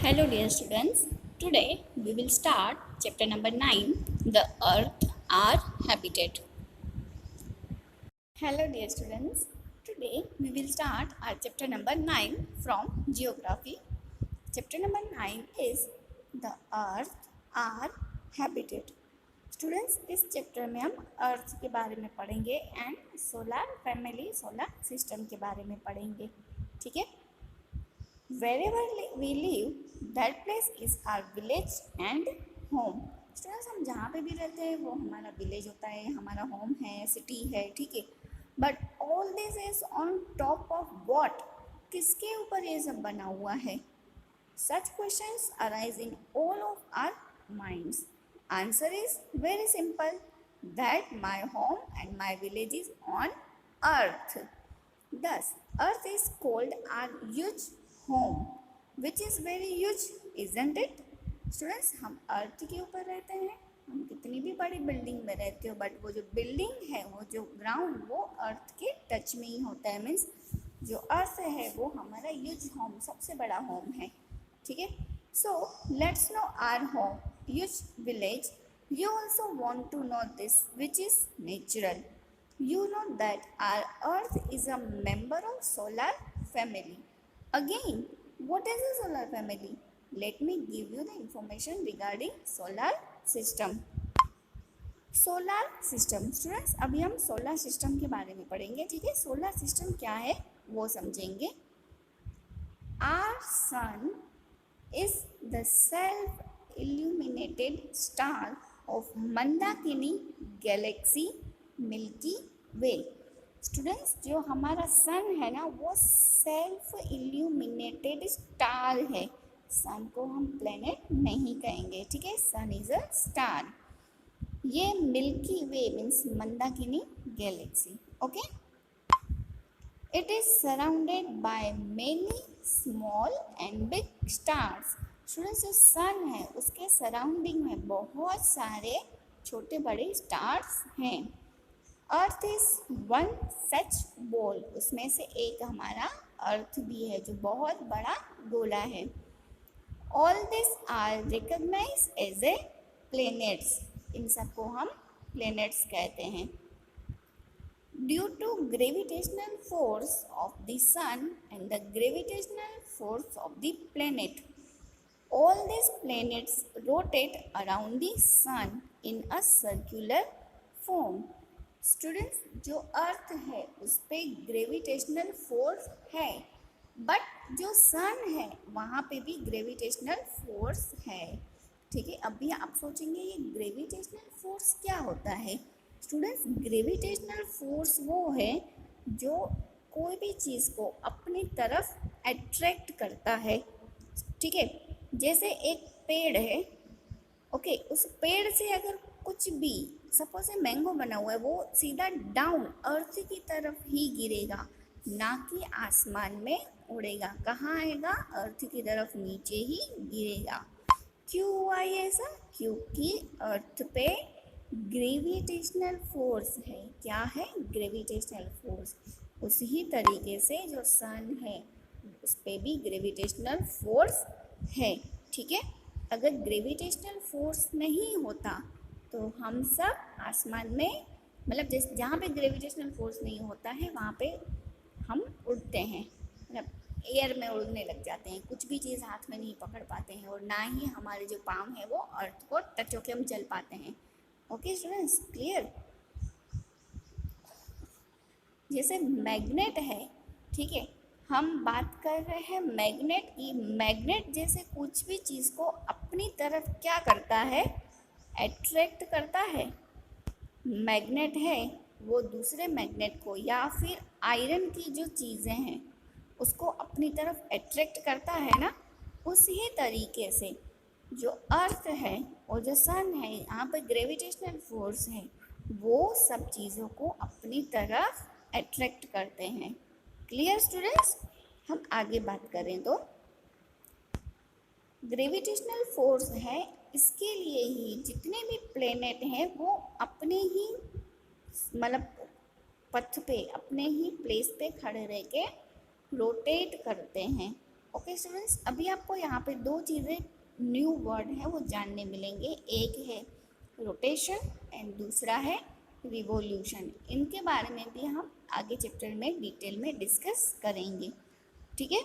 Hello, dear students. Today we will start chapter number 9, The Earth, Our Habitat. Hello, dear students. Today we will start our chapter number 9 from Geography. Chapter number 9 is The Earth, Our Habitat. Students, इस chapter में हम अर्थ के बारे में पढ़ेंगे and solar family solar system के बारे में पढ़ेंगे. ठीक है. Wherever we live, that place is our village and home. Students, हम जहाँ पे भी रहते हैं वो हमारा विलेज होता है, हमारा होम है, सिटी है. ठीक है. But all this is on top of what. किसके ऊपर ये सब बना हुआ है? Such questions arise in all of our minds. Answer is very simple, that my home and my village is on earth. Thus, earth is called our huge home, which is very huge, isn't it? Students, हम अर्थ के ऊपर रहते हैं. हम कितनी भी बड़ी building में रहते हो, बट वो जो बिल्डिंग है, वो जो ग्राउंड, वो अर्थ के टच में ही होता है. मीन्स जो अर्थ है वो हमारा ह्यूज होम, सबसे बड़ा होम है. ठीक है. So let's know our home, huge village. You also want to know this, which is natural. You know that our earth is a member of solar family. Again, what is a solar family? Let me give you the information regarding solar system. Solar system. Students, अभी हम solar system के बारे में पढ़ेंगे. ठीक है. solar system क्या है वो समझेंगे. Our sun is the self-illuminated star of Mandakini galaxy milky way. Students, जो हमारा सन है ना, वो सेल्फ इल्यूमिनेटेड स्टार है. सन को हम प्लेनेट नहीं कहेंगे. ठीक है. Sun is a star. ये milky way means Mandakini Galaxy. Okay. It is surrounded by many small and big stars. Students, जो सन है उसके सराउंडिंग में बहुत सारे छोटे बड़े स्टार्स हैं. Earth is one such ball. उसमें से एक हमारा अर्थ भी है जो बहुत बड़ा गोला है. All this are recognize as a planets. इन सबको हम प्लेनेट्स कहते हैं. Due to gravitational force of the sun and the gravitational force of the planet, all this planets rotate around the sun in a circular form. Students, जो earth है उस पर gravitational force है, बट जो सन है वहाँ पे भी ग्रेविटेशनल फोर्स है. ठीक है. अभी आप सोचेंगे ये ग्रेविटेशनल फोर्स क्या होता है? स्टूडेंट्स, ग्रेविटेशनल फोर्स वो है जो कोई भी चीज़ को अपनी तरफ अट्रैक्ट करता है. ठीक है. जैसे एक पेड़ है. ओके. उस पेड़ से अगर कुछ भी, सपोज से मैंगो बना हुआ है, वो सीधा डाउन अर्थ की तरफ ही गिरेगा, ना कि आसमान में उड़ेगा. कहाँ आएगा? अर्थ की तरफ नीचे ही गिरेगा. क्यों हुआ ये ऐसा? क्योंकि अर्थ पे ग्रेविटेशनल फोर्स है. क्या है? Gravitational force. उसी तरीके से जो सन है उस पर भी ग्रेविटेशनल फोर्स है. ठीक है. अगर ग्रेविटेशनल फोर्स नहीं होता तो हम सब आसमान में, मतलब जैसे जहाँ पे ग्रेविटेशनल फोर्स नहीं होता है वहाँ पे हम उड़ते हैं, मतलब एयर में उड़ने लग जाते हैं. कुछ भी चीज़ हाथ में नहीं पकड़ पाते हैं, और ना ही हमारे जो पाँव है वो अर्थ को टच होकर हम चल पाते हैं. Okay students, clear? जैसे मैग्नेट है. ठीक है. हम बात कर रहे हैं मैग्नेट की. मैग्नेट जैसे कुछ भी चीज़ को अपनी तरफ क्या करता है? अट्रैक्ट करता है. मैग्नेट है वो दूसरे मैग्नेट को, या फिर आयरन की जो चीज़ें हैं उसको अपनी तरफ अट्रैक्ट करता है ना. उसी तरीके से जो अर्थ है और जो सन है, यहाँ पर ग्रेविटेशनल फोर्स है, वो सब चीज़ों को अपनी तरफ अट्रैक्ट करते हैं. Clear students? हम आगे बात करें तो ग्रेविटेशनल फोर्स है, इसके लिए ही जितने भी प्लेनेट हैं वो अपने ही, मतलब पथ पे, अपने ही प्लेस पे खड़े रह के रोटेट करते हैं. ओके स्टूडेंट्स, अभी आपको यहाँ पे दो चीज़ें न्यू वर्ड है वो जानने मिलेंगे, एक है रोटेशन एंड दूसरा है रिवॉल्यूशन। इनके बारे में भी हम आगे चैप्टर में डिटेल में डिस्कस करेंगे, ठीक है।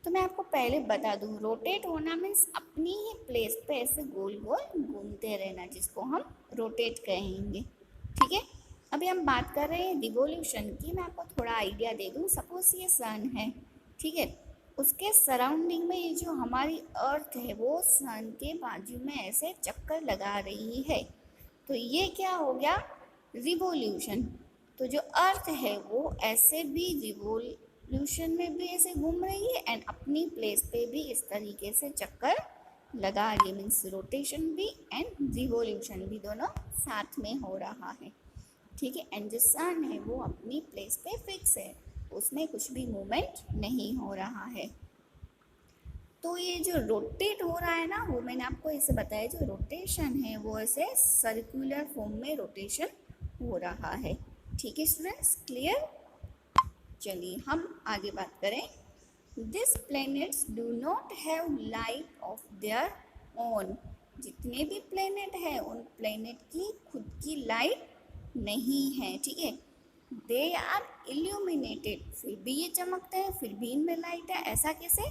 तो मैं आपको पहले बता दूँ, रोटेट होना मीन्स अपनी ही प्लेस पे ऐसे गोल गोल घूमते रहना, जिसको हम रोटेट कहेंगे, ठीक है। अभी हम बात कर रहे हैं रिवॉल्यूशन की। मैं आपको थोड़ा आइडिया दे दूँ, सपोज ये सन है, ठीक है, उसके सराउंडिंग में ये जो हमारी अर्थ है वो सन के बाजू में ऐसे चक्कर लगा रही है, तो ये क्या हो गया, रिवॉल्यूशन। तो जो अर्थ है वो ऐसे भी रिवॉल्यूशन में भी ऐसे घूम रही है एंड अपनी प्लेस पे भी इस तरीके से चक्कर लगा रही है, मीन्स रोटेशन भी एंड रिवॉल्यूशन भी दोनों साथ में हो रहा है, ठीक है। एंड जो सन है वो अपनी प्लेस पे फिक्स है, उसमें कुछ भी मूवमेंट नहीं हो रहा है। तो ये जो रोटेट हो रहा है ना, वो मैंने आपको ऐसे बताया, जो रोटेशन है वो ऐसे सर्कुलर फॉर्म में रोटेशन हो रहा है, ठीक है स्टूडेंट्स, क्लियर। चलिए हम आगे बात करें। This planets do not have light of their own. जितने भी प्लैनेट है उन प्लैनेट की खुद की लाइट नहीं है, ठीक है। दे आर इल्यूमिनेटेड, फिर भी ये चमकते हैं, फिर भी इनमें लाइट है, ऐसा कैसे,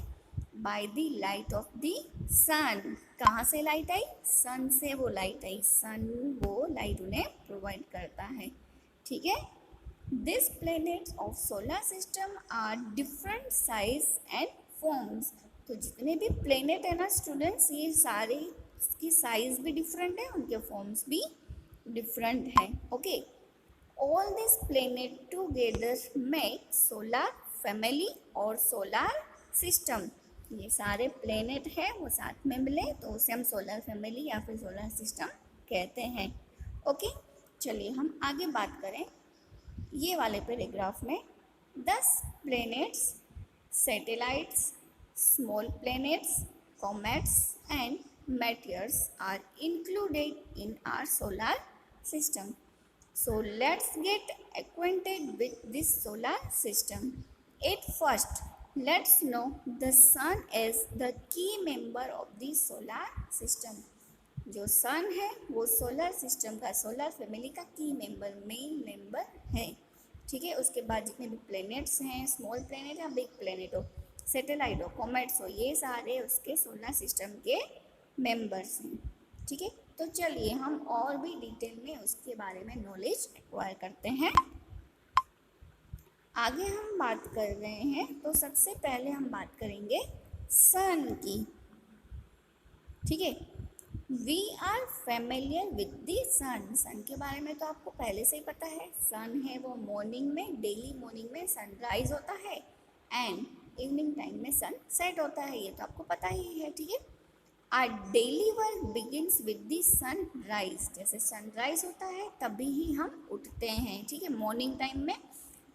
by the light of the sun. कहाँ से लाइट आई, सन से वो लाइट आई, सन वो लाइट उन्हें प्रोवाइड करता है, ठीक है। This planets of solar system are different size and forms. तो जितने भी प्लैनेट है ना स्टूडेंट्स, ये सारे की साइज भी डिफरेंट है, उनके फॉर्म्स भी डिफरेंट है, okay. All this planet together make solar family और सोलर सिस्टम। ये सारे प्लैनेट हैं वो साथ में मिले तो उसे हम सोलर फैमिली या फिर सोलर सिस्टम कहते हैं, ओके। चलिए हम आगे बात करें। ये वाले पैराग्राफ में 10 planets, satellites, small planets, comets and meteors are included in our solar system. So let's get acquainted with this solar system. At first, let's know the sun is the key member of the solar system. जो सन है वो solar system का, solar family का की member, main member है, ठीक है। उसके बाद जितने भी प्लैनेट्स हैं, स्मॉल प्लैनेट या बिग प्लैनेट हो, सैटेलाइट हो, कॉमेट्स हो, ये सारे उसके सोलर सिस्टम के मेंबर्स हैं, ठीक है। तो चलिए हम और भी डिटेल में उसके बारे में नॉलेज एक्वायर करते हैं। आगे हम बात कर रहे हैं, तो सबसे पहले हम बात करेंगे सन की, ठीक है। We are familiar with the sun. Sun के बारे में तो आपको पहले से ही पता है, सन है वो मॉर्निंग में, डेली मॉर्निंग में सनराइज होता है एंड इवनिंग टाइम में सन सेट होता है, ये तो आपको पता ही है, ठीक है। Our daily work begins with the sunrise. जैसे सनराइज होता है तभी ही हम उठते हैं, ठीक है, मॉर्निंग टाइम में।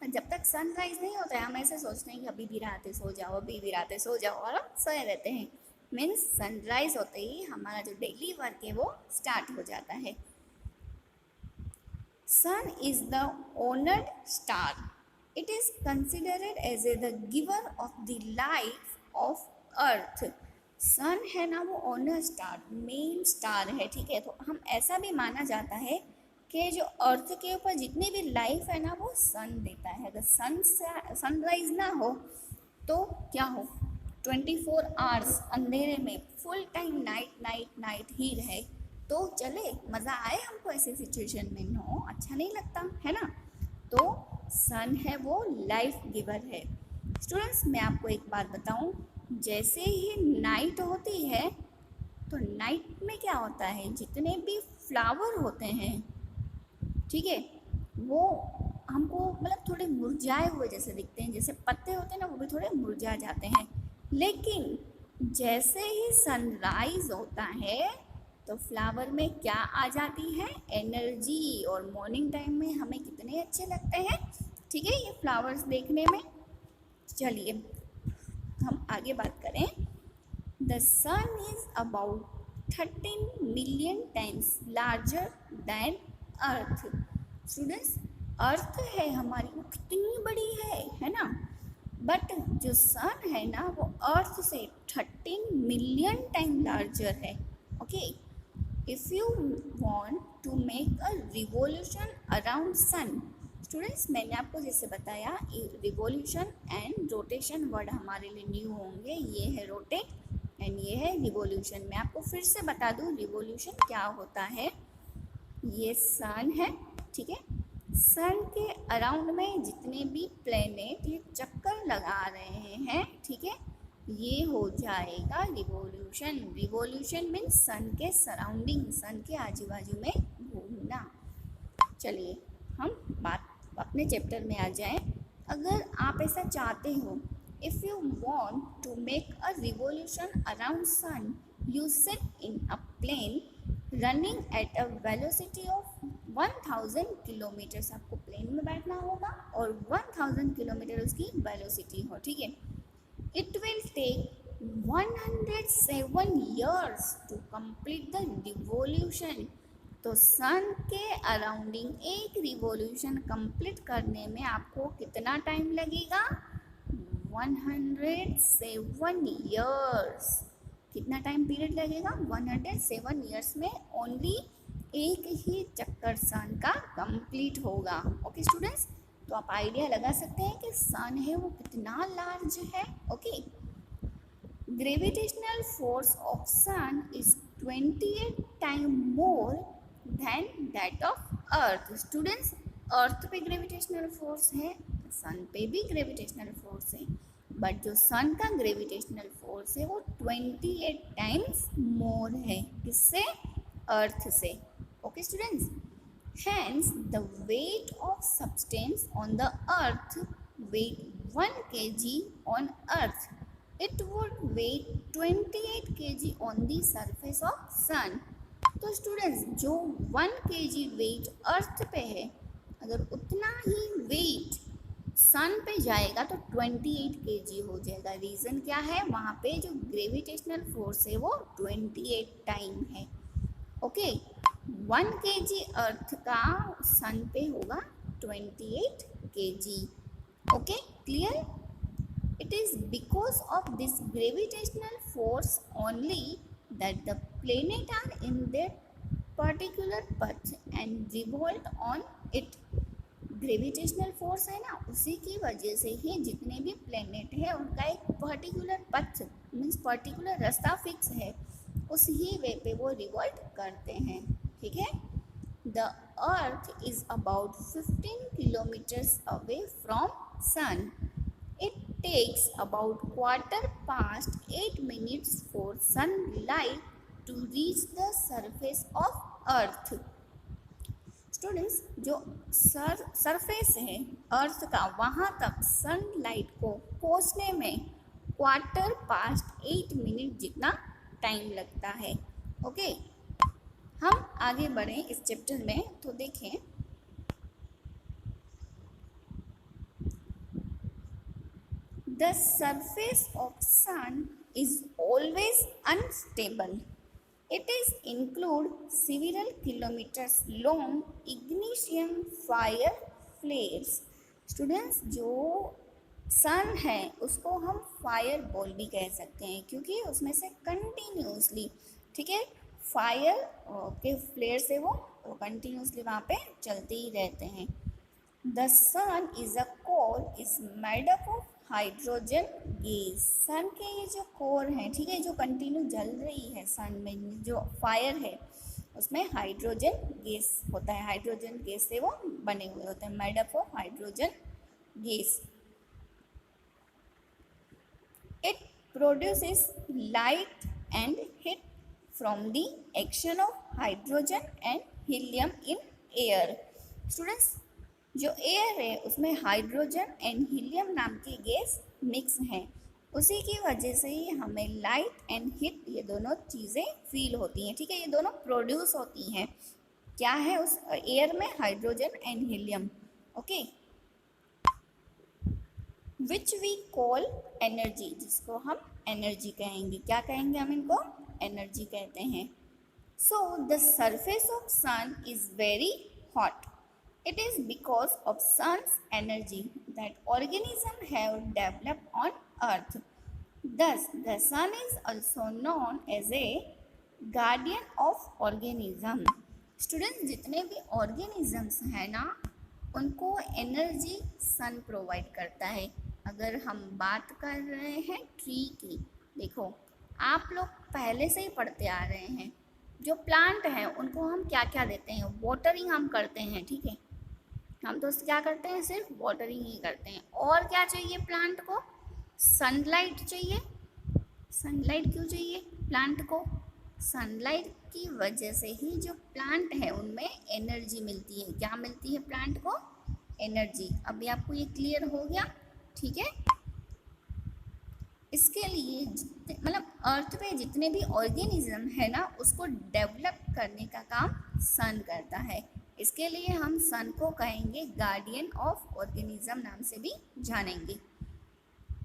जब तक सनराइज नहीं होता है हम ऐसे सोचते हैं कि अभी भी रात है, सो जाओ, अभी भी रात है, सो जाओ, और हम सोए रहते हैं। मीन्स सनराइज होते ही हमारा जो डेली वर्क है वो स्टार्ट हो जाता है। Sun is the honoured star. It is considered as a the giver of the life of earth. Sun है ना वो ऑनर स्टार, मेन स्टार है, ठीक है। तो हम ऐसा भी माना जाता है कि जो अर्थ के ऊपर जितनी भी लाइफ है ना वो सन देता है। अगर सनराइज ना हो तो क्या हो, 24 आवर्स अंधेरे में full time night night night ही रहे तो चले, मज़ा आए हमको ऐसे सिचुएशन में, नो, अच्छा नहीं लगता है ना। तो सन है वो लाइफ गिवर है। स्टूडेंट्स मैं आपको एक बात बताऊं, जैसे ही नाइट होती है तो नाइट में क्या होता है, जितने भी फ्लावर होते हैं, ठीक है, वो हमको मतलब थोड़े मुरझाए हुए जैसे दिखते हैं, जैसे पत्ते होते हैं ना वो भी थोड़े मुरझा जाते हैं। लेकिन जैसे ही सनराइज होता है तो फ्लावर में क्या आ जाती है, एनर्जी, और मॉर्निंग टाइम में हमें कितने अच्छे लगते हैं, ठीक है, ये फ्लावर्स देखने में। चलिए हम आगे बात करें। The sun is about 13 million times larger than earth. Students earth है हमारी वो कितनी बड़ी है ना, बट जो सन है ना वो अर्थ से 13 मिलियन टाइम लार्जर है. Okay, if you want to make a revolution around sun, students मैंने आपको जैसे बताया रिवॉल्यूशन एंड रोटेशन वर्ड हमारे लिए न्यू होंगे. ये है रोटेट एंड ये है रिवॉल्यूशन. मैं आपको फिर से बता दूं रिवॉल्यूशन क्या होता है. ये सन है, ठीक है. सन के अराउंड में जितने भी प्लेनेट ये चक्कर लगा रहे हैं, ठीक है, ये हो जाएगा रिवॉल्यूशन. रिवॉल्यूशन मीन्स सन के सराउंडिंग, सन के आजू बाजू में घूमना. चलिए हम बात अपने चैप्टर में आ जाएं. अगर आप ऐसा चाहते हो, if you want to make a revolution around sun, you sit in a plane running at a velocity of 1000 kilometres. आपको प्लेन में बैठना होगा और 1000 किलोमीटर उसकी वेलोसिटी हो, ठीक है. It will take 107 years to complete the revolution. तो सन के अराउंडिंग एक रिवॉल्यूशन कंप्लीट करने में आपको कितना टाइम लगेगा? 107 ईयर्स. कितना टाइम पीरियड लगेगा? 107 ईयर्स में ओनली एक ही चक्कर सन का कंप्लीट होगा. ओके स्टूडेंट्स, तो आप आइडिया लगा सकते हैं कि सन है वो कितना लार्ज है. Okay, gravitational force of sun is 28 time more than that of earth. Students, earth पे ग्रेविटेशनल फोर्स है, सन पे भी ग्रेविटेशनल फोर्स है, बट जो सन का ग्रेविटेशनल फोर्स है वो 28 टाइम्स मोर है. किससे? अर्थ से. Okay students, hence the weight of substance on the earth weight 1 kg on earth, it would weigh 28 kg on the surface of sun. तो स्टूडेंट्स, जो 1 kg वेट अर्थ पे है, अगर उतना ही वेट सन पे जाएगा तो 28 kg हो जाएगा. रीज़न क्या है? वहाँ पे जो ग्रेविटेशनल फोर्स है वो 28 टाइम है. ओके, 1 kg अर्थ का सन पे होगा 28 kg. Okay, clear? It is because of this gravitational force only that the planet are in their particular path and revolve on it. Gravitational force है ना, उसी की वजह से ही जितने भी प्लेनेट है उनका एक पर्टिकुलर पथ मीन्स पर्टिकुलर रास्ता फिक्स है, उस ही वे पे वो रिवॉल्व करते हैं. ठीक है. The earth is about 15 kilometres away from sun. It takes about 8:15 for sunlight to reach the surface of earth. Students, जो सरफेस है अर्थ का वहाँ तक सनलाइट को पहुँचने में 8:15 जितना टाइम लगता है. ओके, हम आगे बढ़ें इस चैप्टर में तो देखें. The surface of sun is always unstable. It is include several kilometers long ignition fire flares. Students, जो सन है उसको हम फायर बॉल भी कह सकते हैं क्योंकि उसमें से कंटिन्यूसली, ठीक है, फायर के फ्लेयर से वो कंटिन्यूसली वहाँ पे चलते ही रहते हैं. The sun is a core is made up of hydrogen gas. Sun के ये जो कोर है, ठीक है, जो कंटिन्यू जल रही है सन में, जो फायर है उसमें हाइड्रोजन गैस होता है. हाइड्रोजन गैस से वो बने हुए होते हैं, made up of hydrogen gas. It produces light and heat from the action of hydrogen and helium in air. Students, जो एयर है उसमें हाइड्रोजन एंड हीलियम नाम की गैस मिक्स हैं, उसी की वजह से ही हमें लाइट एंड हीट ये दोनों चीज़ें फील होती हैं. ठीक है, ये दोनों प्रोड्यूस होती हैं. क्या है उस एयर में? Hydrogen and helium. Okay, which we call energy, जिसको हम एनर्जी कहेंगे. क्या कहेंगे हम इनको? एनर्जी कहते हैं. So the surface of sun is very hot. It is because of sun's energy that organisms have developed on earth. Thus the sun is also known as a guardian of organism. Students, जितने भी organisms हैं ना, उनको energy सन provide करता है. अगर हम बात कर रहे हैं ट्री की, देखो आप लोग पहले से ही पढ़ते आ रहे हैं, जो प्लांट हैं उनको हम क्या क्या देते हैं, वाटरिंग हम करते हैं. ठीक है, हम तो क्या करते हैं, सिर्फ वाटरिंग ही करते हैं. और क्या चाहिए प्लांट को, सनलाइट चाहिए. सनलाइट क्यों चाहिए प्लांट को, सनलाइट की वजह से ही जो प्लांट है उनमें एनर्जी मिलती है. क्या मिलती है प्लांट को, एनर्जी. अभी आपको ये क्लियर हो गया. ठीक है, इसके लिए मतलब अर्थ पे जितने भी ऑर्गेनिज्म है ना, उसको डेवलप करने का काम सन करता है. इसके लिए हम सन को कहेंगे गार्डियन ऑफ ऑर्गेनिज्म, नाम से भी जानेंगे.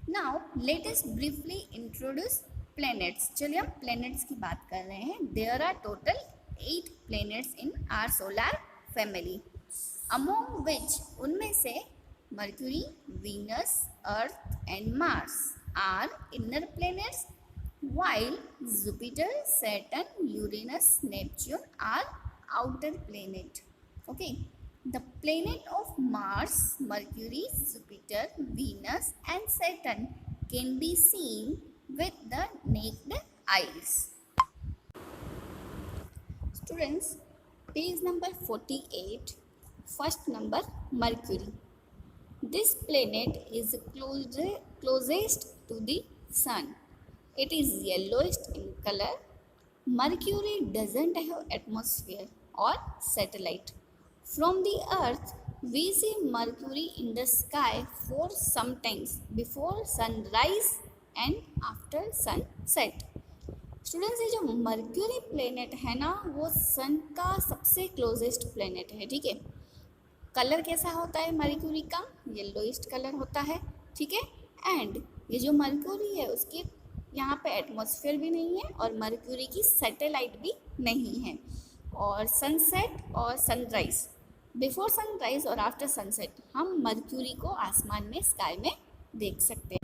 Now let us briefly introduce planets. चलिए हम प्लैनेट्स की बात कर रहे हैं. There are total 8 planets in our solar family, among which उनमें से Mercury, Venus, Earth and Mars are inner planets, while Jupiter, Saturn, Uranus, Neptune are outer planet. Okay, the planet of Mars, Mercury, Jupiter, Venus and Saturn can be seen with the naked eyes. Students, page number 48, first number Mercury. This planet is closest to the sun. It is yellowish in color. Mercury doesn't have atmosphere or satellite. From the earth, we see Mercury in the sky for sometimes before sunrise and after sunset. Students, ये जो mercury planet है ना, वो सन का सबसे closest planet है. ठीक है, कलर कैसा होता है मर्क्यूरी का, येलोइश कलर होता है. ठीक है, एंड ये जो मर्क्यूरी है उसके यहाँ पे एटमॉस्फेयर भी नहीं है और मर्क्यूरी की सैटेलाइट भी नहीं है. और सनसेट और सनराइज, बिफोर सनराइज और आफ्टर सनसेट हम मर्क्यूरी को आसमान में, स्काई में देख सकते हैं.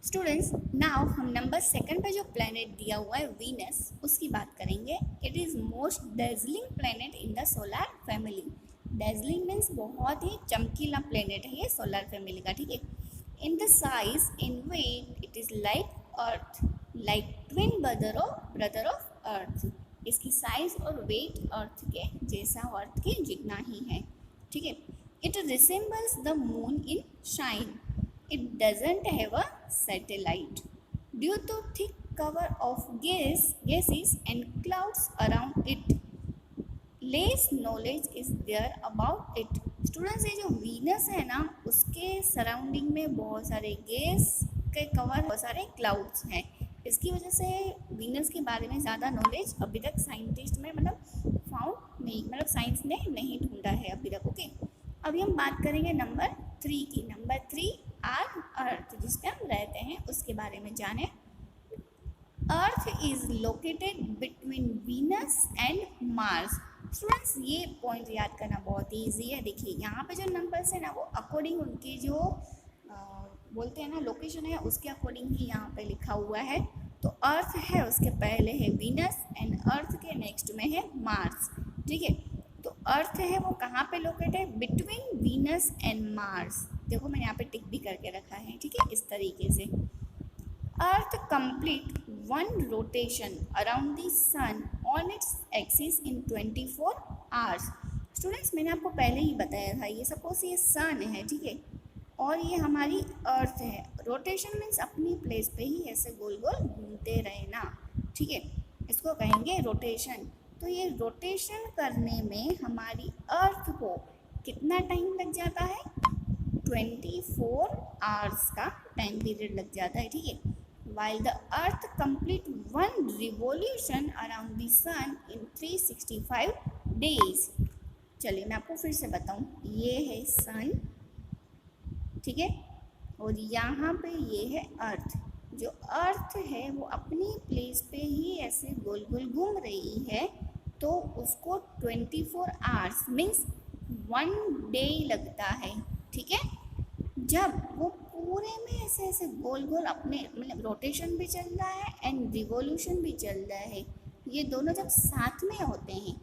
स्टूडेंट्स, नाउ हम नंबर 2 पे जो प्लैनेट दिया हुआ है वीनस, उसकी बात करेंगे. It is most dazzling planet in the solar family. Dazzling means बहुत ही चमकीला प्लैनेट है ये सोलर फैमिली का. ठीक है, in the size, in weight it is like earth, like twin brother of earth. इसकी साइज और वेट अर्थ के जैसा, अर्थ के जितना ही है. ठीक है, it resembles the moon in shine. It doesn't have a satellite. Due to thick cover of gases and clouds around it, less knowledge is there about it. Students, ये जो वीनस है ना, उसके सराउंडिंग में बहुत सारे गैस के cover, बहुत सारे क्लाउड्स हैं. इसकी वजह से वीनस के बारे में ज़्यादा नॉलेज अभी तक साइंटिस्ट में मतलब फाउंड नहीं, मतलब साइंस ने नहीं ढूंढा है अभी तक. ओके, अभी हम बात करेंगे नंबर 3 की. नंबर 3 अर्थ, जिस पे हम रहते हैं उसके बारे में जाने. Earth is located between Venus and Mars. Students, ये पॉइंट याद करना बहुत ईजी है. देखिए यहाँ पे जो नंबर्स है ना, वो अकॉर्डिंग उनकी जो बोलते हैं ना लोकेशन है, उसके अकॉर्डिंग ही यहाँ पे लिखा हुआ है. तो अर्थ है, उसके पहले है वीनस एंड अर्थ के नेक्स्ट में है मार्स. ठीक है, तो अर्थ है वो कहाँ पे लोकेट है, बिटवीन वीनस एंड मार्स. देखो मैंने यहाँ पे टिक भी करके रखा है. ठीक है, इस तरीके से. Earth complete one rotation around the sun on its axis in 24 hours. Students, मैंने आपको पहले ही बताया था, ये सपोज ये सन है. ठीक है, और ये हमारी अर्थ है. रोटेशन मीन्स अपनी प्लेस पे ही ऐसे गोल गोल घूमते रहना. ठीक है, इसको कहेंगे रोटेशन. तो ये रोटेशन करने में हमारी अर्थ को कितना टाइम लग जाता है, 24 आवर्स का टाइम पीरियड लग जाता है. ठीक है, while the earth complete one revolution around the sun in 365 days. चलिए मैं आपको फिर से बताऊं, ये है सन. ठीक है, और यहाँ पे ये है अर्थ. जो अर्थ है वो अपनी प्लेस पे ही ऐसे गोल गोल घूम रही है तो उसको 24 आवर्स मीन्स 1 डे लगता है, ठीक है। जब वो पूरे में ऐसे ऐसे गोल गोल अपने मतलब रोटेशन भी चल रहा है एंड रिवॉल्यूशन भी चल रहा है, ये दोनों जब साथ में होते हैं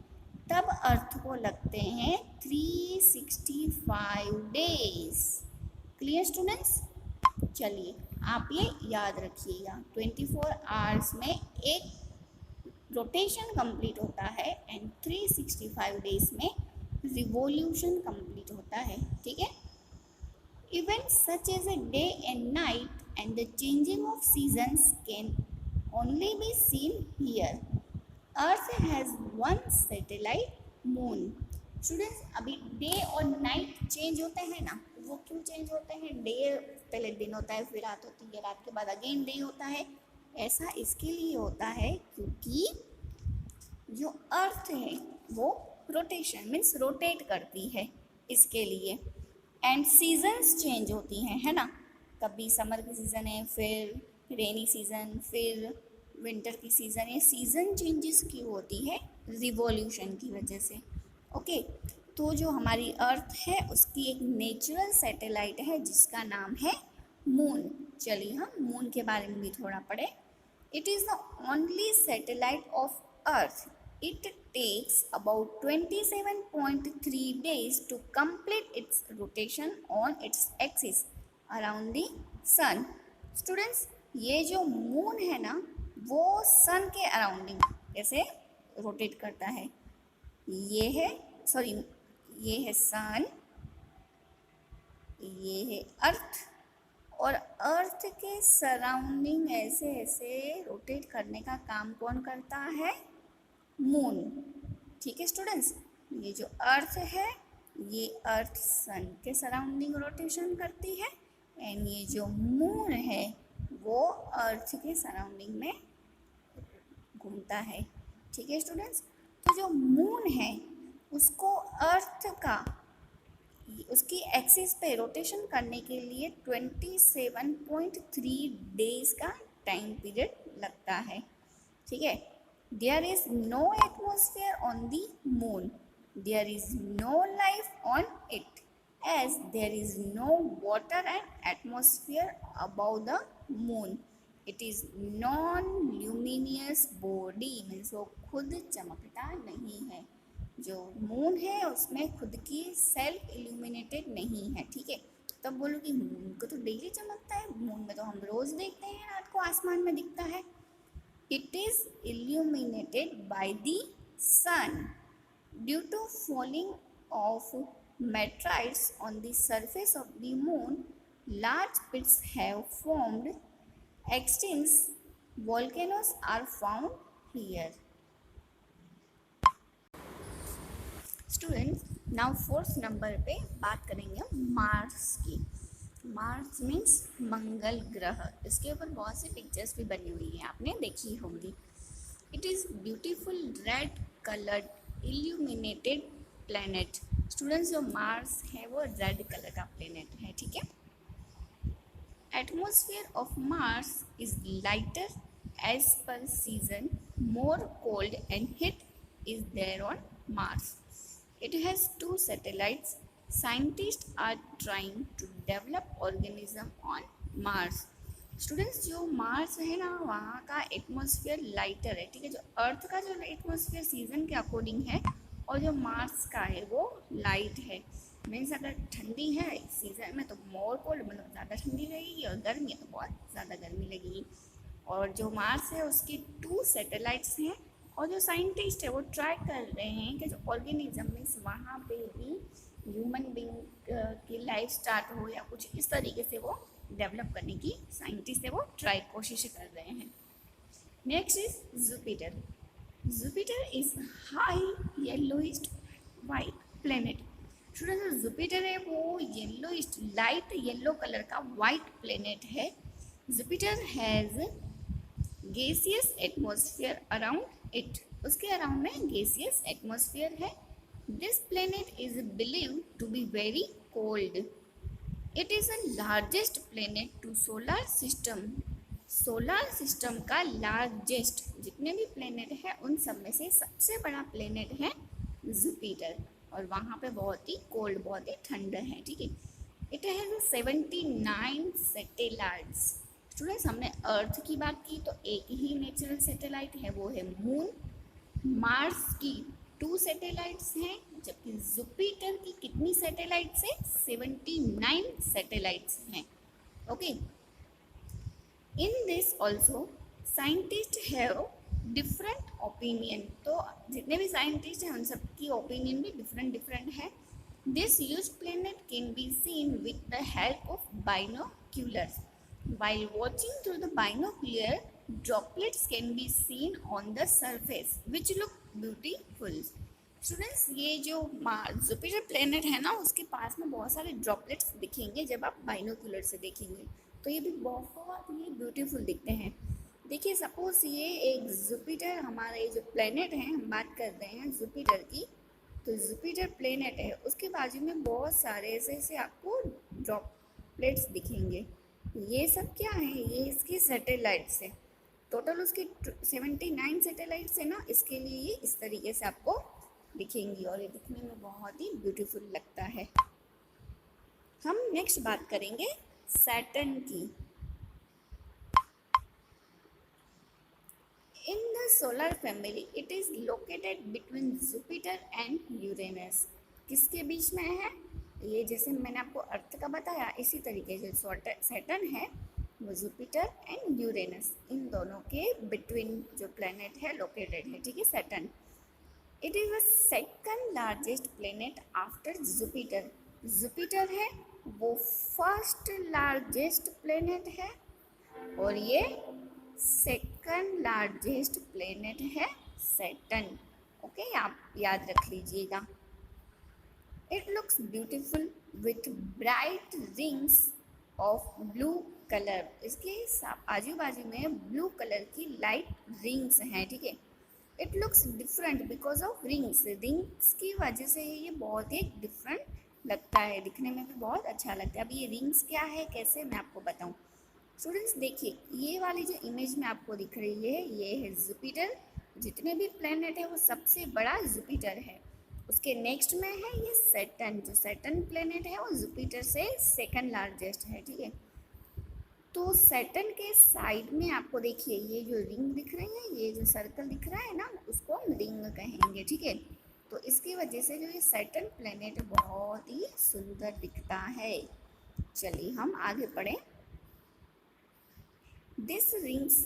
तब अर्थ को लगते हैं 365 डेज। Clear students? चलिए आप ये याद रखिएगा, 24 आवर्स में एक रोटेशन कंप्लीट होता है एंड 365 डेज में रिवॉल्यूशन कंप्लीट होता है, ठीक है। Events such as a day and night and the changing of seasons can only be seen here. Earth has one satellite, moon. Students अभी डे और नाइट चेंज होते हैं ना, वो क्यों चेंज होते हैं? डे पहले दिन होता है, फिर रात होती है, रात के बाद अगेन डे होता है। ऐसा इसके लिए होता है क्योंकि जो अर्थ है वो रोटेशन मीन्स रोटेट करती है, इसके लिए। एंड सीजन्स चेंज होती हैं, है ना, कभी समर की सीज़न है, फिर रेनी सीज़न, फिर विंटर की सीज़न। ये सीज़न चेंजेस की होती है रिवॉल्यूशन की वजह से। ओके, तो जो हमारी अर्थ है उसकी एक नेचुरल सैटेलाइट है जिसका नाम है मून। चलिए हम मून के बारे में भी थोड़ा पढ़े। It is the only satellite of earth. It takes about 27.3 days to complete its rotation on its axis around the sun. Students, ये जो मून है ना वो सन के अराउंडिंग कैसे रोटेट करता है। ये है ये है सन, ये है अर्थ, और अर्थ के सराउंडिंग ऐसे ऐसे रोटेट करने का काम कौन करता है? मून। ठीक है स्टूडेंट्स, ये जो अर्थ है ये अर्थ सन के सराउंडिंग रोटेशन करती है एंड ये जो मून है वो अर्थ के सराउंडिंग में घूमता है। ठीक है स्टूडेंट्स, तो जो मून है उसको अर्थ का उसकी एक्सिस पे रोटेशन करने के लिए 27.3 डेज का टाइम पीरियड लगता है। ठीक है, there is no atmosphere on the moon, there is no life on it as there is no water and atmosphere above the moon. It is non-luminous body, means वो खुद चमकता नहीं है। जो मून है उसमें खुद की सेल्फ इल्यूमिनेटेड नहीं है। ठीक है, तब बोलो कि मून को तो डेली चमकता है, मून में तो हम रोज देखते हैं रात को आसमान में दिखता है। It is illuminated by the sun. Due to falling of meteorites on the surface of the moon, large pits have formed. Extinct volcanoes are found here. Students, now fourth number पे बात करेंगे मार्स की। Mars means मंगल ग्रह। इसके ऊपर बहुत सी pictures भी बनी हुई हैं, आपने देखी होंगी। It is beautiful red coloured illuminated planet. Students, जो मार्स है वो रेड कलर का प्लैनेट है। ठीक है, atmosphere of Mars is lighter as per season, more cold and heat is there on Mars. It has 2 satellites. Scientists are trying to develop organism on Mars. Students, जो Mars है ना वहाँ का atmosphere lighter है। ठीक है, जो अर्थ का जो एटमॉस्फेयर सीजन के अकॉर्डिंग है और जो मार्स का है वो लाइट है। मीन्स अगर ठंडी है सीजन में तो मोर कोल्ड, मतलब ज़्यादा ठंडी लगेगी, और गर्मी है तो बहुत ज़्यादा गर्मी लगेगी। और जो मार्स है उसकी 2 सैटेलाइट्स हैं और जो साइंटिस्ट है वो ट्राई कर रहे हैं कि जो ऑर्गेनिज्म मीन्स वहाँ पे भी ह्यूमन बीइंग की लाइफ स्टार्ट हो या कुछ इस तरीके से वो डेवलप करने की साइंटिस्ट है वो कोशिश कर रहे हैं। Next is Jupiter. Jupiter is high yellowish white planet. Student, जो जुपिटर है वो येलोइस्ट लाइट येलो कलर का वाइट प्लेनेट है। Jupiter has gaseous atmosphere around it. उसके अराउंड में गैसियस एटमॉस्फेयर है। This planet is believed to be very cold. It is the largest planet to solar system. Solar system का largest जितने भी planet है उन सब में से सबसे बड़ा प्लेनेट है जुपिटर, और वहाँ पे बहुत ही कोल्ड, बहुत ही ठंड है, ठीक है। It has 79 satellites. स्टूडेंट्स, हमने अर्थ की बात की तो एक ही नेचुरल सैटेलाइट है, वो है मून। मार्स की 2 सैटेलाइट्स हैं, जबकि जुपिटर की कितनी सैटेलाइट्स है? 79 सैटेलाइट्स हैं। Okay, in this also scientist have different opinion. तो जितने भी साइंटिस्ट हैं उन सबकी ओपिनियन भी डिफरेंट डिफरेंट है। This use planet can be seen with the help of binoculars. While watching through the binocular, droplets can be seen on the surface, which look beautiful. Students, ये जो Jupiter planet है ना, उसके पास में बहुत सारे droplets दिखेंगे जब आप बाइनोकुलर से देखेंगे, तो ये भी बहुत ही ब्यूटीफुल दिखते हैं। देखिए, सपोज ये एक जुपिटर, हमारा ये जो प्लेनेट है, हम बात कर रहे हैं जुपिटर की, तो जुपिटर प्लेनेट है, उसके बाजू में बहुत सारे ऐसे ऐसे आपको ड्रॉपलेट्स दिखेंगे। ये सब क्या है? ये इसकी सैटेलाइट्स है। टोटल उसकी 79 सैटेलाइट्स है ना, इसके लिए ये इस तरीके से आपको दिखेंगी और ये दिखने में बहुत ही ब्यूटीफुल लगता है। हम नेक्स्ट बात करेंगे सैटर्न की। In the solar family it is located between Jupiter and Uranus. किसके बीच में है? ये जैसे मैंने आपको अर्थ का बताया, इसी तरीके से सैटर्न है वो जुपिटर एंड यूरेनस, इन दोनों के बिटवीन जो प्लेनेट है लोकेटेड है, ठीक है, Saturn. It is the second largest planet after Jupiter. Jupiter है वो फर्स्ट लार्जेस्ट प्लेनेट है और ये सेकंड लार्जेस्ट प्लेनेट है सैटर्न। ओके, आप याद रख लीजिएगा। It looks beautiful with bright rings of blue colour. इसके आजू बाजू में ब्लू कलर की लाइट रिंग्स हैं, ठीक है। It looks different because of rings. Rings की वजह से ये बहुत ही डिफरेंट लगता है, दिखने में भी बहुत अच्छा लगता है। अब ये रिंग्स क्या है, कैसे, मैं आपको बताऊँ। स्टूडेंट्स देखिए, ये वाली जो इमेज में आपको दिख रही है, ये है जुपिटर। जितने भी प्लेनेट है वो सबसे बड़ा जुपिटर है। उसके नेक्स्ट में है ये सैटर्न। जो सैटर्न प्लेनेट है वो जुपिटर से सेकंड लार्जेस्ट है, ठीक है। तो सैटर्न के साइड में आपको देखिए ये जो रिंग दिख रही है, ये जो सर्कल दिख रहा है ना, उसको हम रिंग कहेंगे, ठीक है। तो इसकी वजह से जो ये सैटर्न प्लेनेट बहुत ही सुंदर दिखता है। चलिए हम आगे बढ़ें। This rings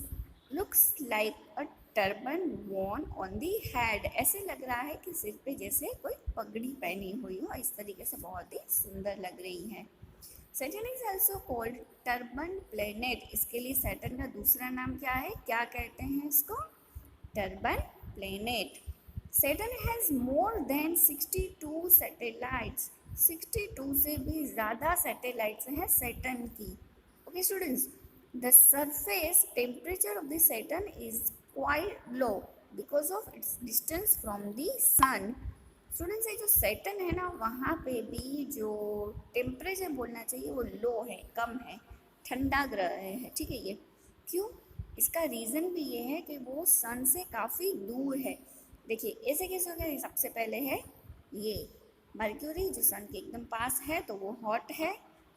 looks like a turban worn on the head. ऐसे लग रहा है कि सिर पे जैसे कोई पगड़ी पहनी हुई हो, इस तरीके से बहुत ही सुंदर लग रही है। Saturn is also called turban planet. इसके लिए सैटर्न का दूसरा नाम क्या है, क्या कहते हैं इसको? Turban planet. Saturn has more than 62 satellites. 62 से भी ज़्यादा सैटेलाइट्स हैं सैटर्न की। Okay students, the surface temperature of the Saturn is quite low because of its distance from the sun. Students, ये जो सैटर्न है ना, वहाँ पे भी जो टेम्परेचर बोलना चाहिए वो लो है, कम है, ठंडा ग्रह है, ठीक है। ये क्यों? इसका रीज़न भी ये है कि वो सन से काफ़ी दूर है। देखिए ऐसे कैसे हो गया? सबसे पहले है ये मर्क्यूरी, जो सन के एकदम पास है तो वो हॉट है।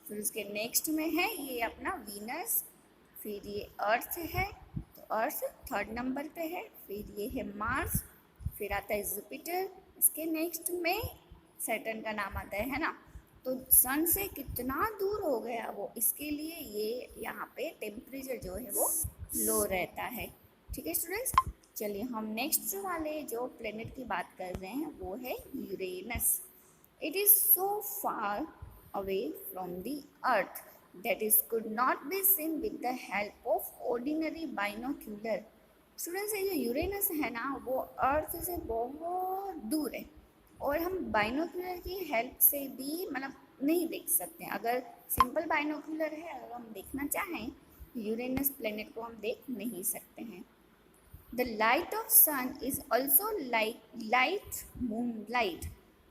फिर उसके नेक्स्ट में है ये अपना वीनस, फिर ये अर्थ है, तो अर्थ थर्ड नंबर पे है। फिर ये है मार्स, फिर आता है जुपिटर, इसके नेक्स्ट में सैटर्न का नाम आता है ना। तो सन से कितना दूर हो गया वो, इसके लिए ये यहाँ पे टेम्परेचर जो है वो लो रहता है, ठीक है स्टूडेंट्स। चलिए हम नेक्स्ट वाले जो प्लेनेट की बात कर रहे हैं वो है Uranus. It is so far away from the earth that is could not be seen with the help of ordinary binocular. Students, ये जो यूरेनस है ना, वो अर्थ से बहुत दूर है और हम बाइनोकुलर की हेल्प से भी मतलब नहीं देख सकते हैं। अगर सिंपल बाइनोकुलर है, अगर हम देखना चाहें यूरेनस प्लेनेट को, हम देख नहीं सकते हैं। The light of sun is also like light moon light.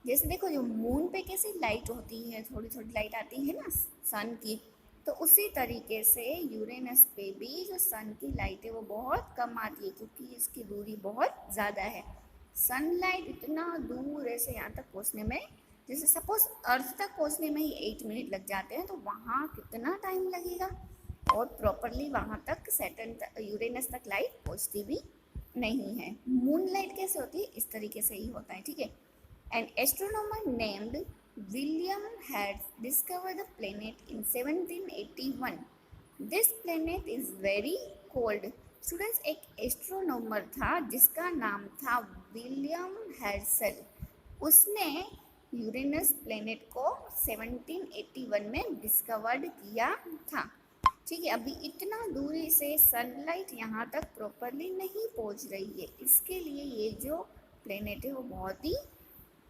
जैसे देखो, जो मून पे कैसी लाइट होती है, थोड़ी थोड़ी लाइट आती है ना सन की, तो उसी तरीके से यूरेनस पे भी जो सन की लाइट है वो बहुत कम आती है, क्योंकि इसकी दूरी बहुत ज़्यादा है। सनलाइट इतना दूर ऐसे यहाँ तक पहुँचने में, जैसे सपोज अर्थ तक पहुँचने में ही 8 मिनट लग जाते हैं, तो वहाँ कितना टाइम लगेगा। और प्रॉपरली वहाँ तक सैटर्न तक, यूरेनस तक लाइट पहुँचती भी नहीं है। मून लाइट कैसे होती है, इस तरीके से ही होता है, ठीक है। An astronomer named William had discovered the planet in 1781। This planet is very cold. Students, एक एस्ट्रोनॉमर था जिसका नाम था विलियम हेर्शल। उसने यूरेनस प्लेनेट को 1781 में डिस्कवर्ड किया था, ठीक है। अभी इतना दूरी से सनलाइट यहाँ तक प्रॉपरली नहीं पहुँच रही है, इसके लिए ये जो प्लेनेट है वो बहुत ही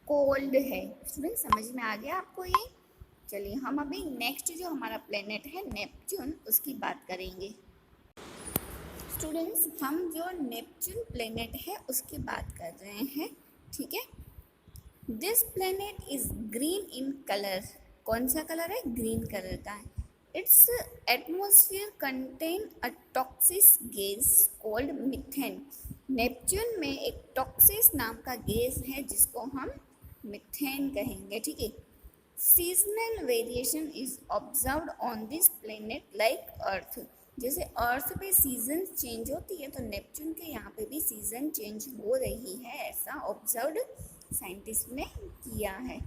कोल्ड है। स्टूडेंट, समझ में आ गया आपको ये। चलिए हम अभी नेक्स्ट जो हमारा प्लेनेट है नेपच्यून, उसकी बात करेंगे। स्टूडेंट्स, हम जो नेपच्यून प्लेनेट है उसकी बात कर रहे हैं, ठीक है। This planet is green in colour. कौन सा कलर है, ग्रीन कलर का है। It's atmosphere contain a toxins gas called methane. Neptune में एक टॉक्सिस नाम का गैस है जिसको हम मीथेन कहेंगे, ठीक है। Seasonal variation is observed on this planet like earth. जैसे अर्थ पे सीजन चेंज होती है, तो नेपच्यून के यहाँ पे भी सीजन चेंज हो रही है, ऐसा ऑब्जर्व्ड साइंटिस्ट ने किया है।